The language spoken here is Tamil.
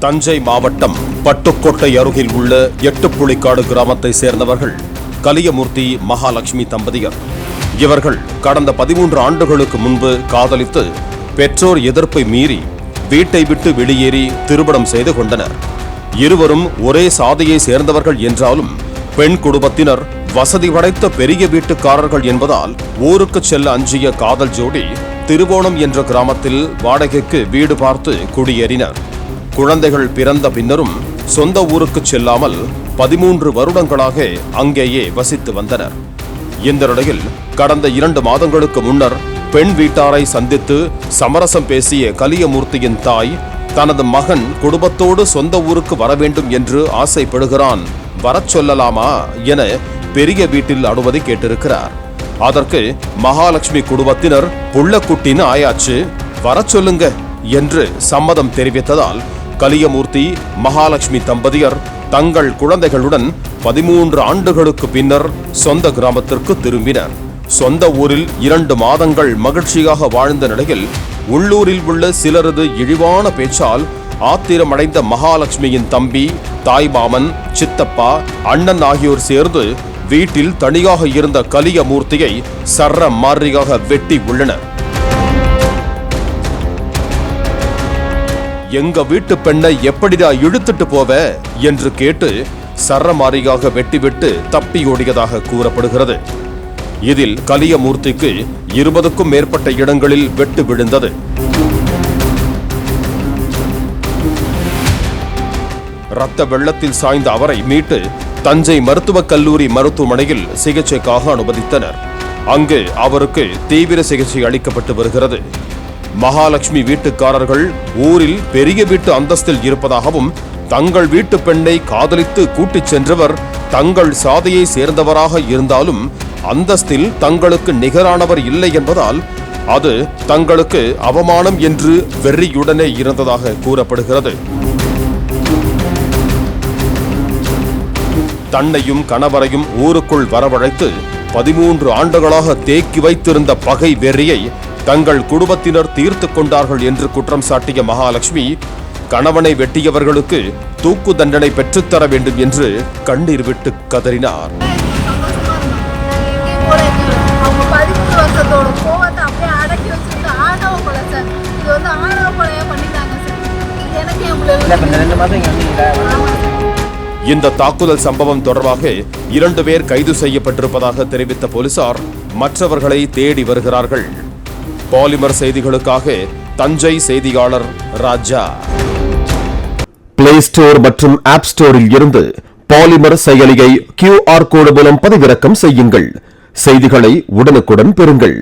தஞ்சை மாவட்டம் பட்டுக்கோட்டை அருகில் உள்ள எட்டுப்புளிக்காடு கிராமத்தை சேர்ந்தவர்கள் கலியமூர்த்தி மகாலட்சுமி தம்பதியர். இவர்கள் கடந்த 13 ஆண்டுகளுக்கு முன்பு காதலித்து பெற்றோர் எதிர்ப்பை மீறி வீட்டை விட்டு வெளியேறி திருமணம் செய்து கொண்டனர். இருவரும் ஒரே சாதியை சேர்ந்தவர்கள் என்றாலும் பெண் குடும்பத்தினர் வசதி படைத்த பெரிய வீட்டுக்காரர்கள் என்பதால் ஊருக்கு செல்ல அஞ்சிய காதல் ஜோடி திருவோணம் என்ற கிராமத்தில் வாடகைக்கு வீடு பார்த்து குடியேறினர். குழந்தைகள் பிறந்த பின்னரும் சொந்த ஊருக்கு செல்லாமல் 13 வருடங்களாக அங்கேயே வசித்து வந்தனர். இந்த நிலையில் கடந்த 2 மாதங்களுக்கு முன்னர் பெண் வீட்டாரை சந்தித்து சமரசம் பேசிய கலியமூர்த்தியின் தாய் தனது மகன் குடும்பத்தோடு சொந்த ஊருக்கு வர வேண்டும் என்று ஆசைப்படுகிறான், வரச் சொல்லலாமா என பெரிய வீட்டில் அனுமதி கேட்டிருக்கிறார். அதற்கு மகாலட்சுமி குடும்பத்தினர் புள்ளக்குட்டின்னு ஆயாச்சு, வரச் சொல்லுங்க என்று சம்மதம் தெரிவித்ததால் கலியமூர்த்தி மகாலட்சுமி தம்பதியர் தங்கள் குழந்தைகளுடன் 13 ஆண்டுகளுக்கு பின்னர் சொந்த கிராமத்திற்கு திரும்பினர். சொந்த ஊரில் 2 மாதங்கள் மகிழ்ச்சியாக வாழ்ந்த நிலையில் உள்ளூரில் உள்ள சிலரது இழிவான பேச்சால் ஆத்திரமடைந்த மகாலட்சுமியின் தம்பி, தாய்மாமன், சித்தப்பா, அண்ணன் ஆகியோர் சேர்ந்து வீட்டில் தனியாக இருந்த கலியமூர்த்தியை சர்ற மாரியாக வெட்டி உள்ளனர். எங்க வீட்டு பெண்ணை எப்படிடா இழுத்துட்டு போவ என்று கேட்டு சரமாரியாக வெட்டிவிட்டு தப்பி ஓடியதாக கூறப்படுகிறது. இதில் கலியமூர்த்திக்கு 20க்கும் மேற்பட்ட இடங்களில் வெட்டு விழுந்தது. இரத்த வெள்ளத்தில் சாய்ந்த அவரை மீட்டு தஞ்சை மருத்துவக் கல்லூரி மருத்துவமனையில் சிகிச்சைக்காக அனுமதித்தனர். அங்கு அவருக்கு தீவிர சிகிச்சை அளிக்கப்பட்டு வருகிறது. மகாலட்சுமி வீட்டுக்காரர்கள் ஊரில் பெரிய வீட்டு அந்தஸ்தில் இருப்பதாகவும் தங்கள் வீட்டு பெண்ணை காதலித்து கூட்டிச் சென்றவர் தங்கள் சாதியை சேர்ந்தவராக இருந்தாலும் அந்தஸ்தில் தங்களுக்கு நிகரானவர் இல்லை என்பதால் அது தங்களுக்கு அவமானம் என்று வெறியுடனே இருந்ததாக கூறப்படுகிறது. தன்னையும் கணவரையும் ஊருக்குள் வரவழைத்து 13 ஆண்டுகளாக தேக்கி வைத்திருந்த பகை வெறியை தங்கள் குடும்பத்தினர் தீர்த்து கொண்டார்கள் என்று குற்றம் சாட்டிய மகாலட்சுமி கணவனை வெட்டியவர்களுக்கு தூக்கு தண்டனை பெற்றுத்தர வேண்டும் என்று கண்ணீர் விட்டு கதறினார். இந்த தாக்குதல் சம்பவம் தொடர்பாக 2 பேர் கைது செய்யப்பட்டிருப்பதாக தெரிவித்த போலீசார் மற்றவர்களை தேடி வருகிறார்கள். பாலிமர் செய்திகளுக்காக தஞ்சை செய்தியாளர் ராஜா. பிளே ஸ்டோர் மற்றும் ஆப் ஸ்டோரில் இருந்து பாலிமர் செயலியை QR கோடு மூலம் பதிவிறக்கம் செய்யுங்கள். செய்திகளை உடனுக்குடன் பெறுங்கள்.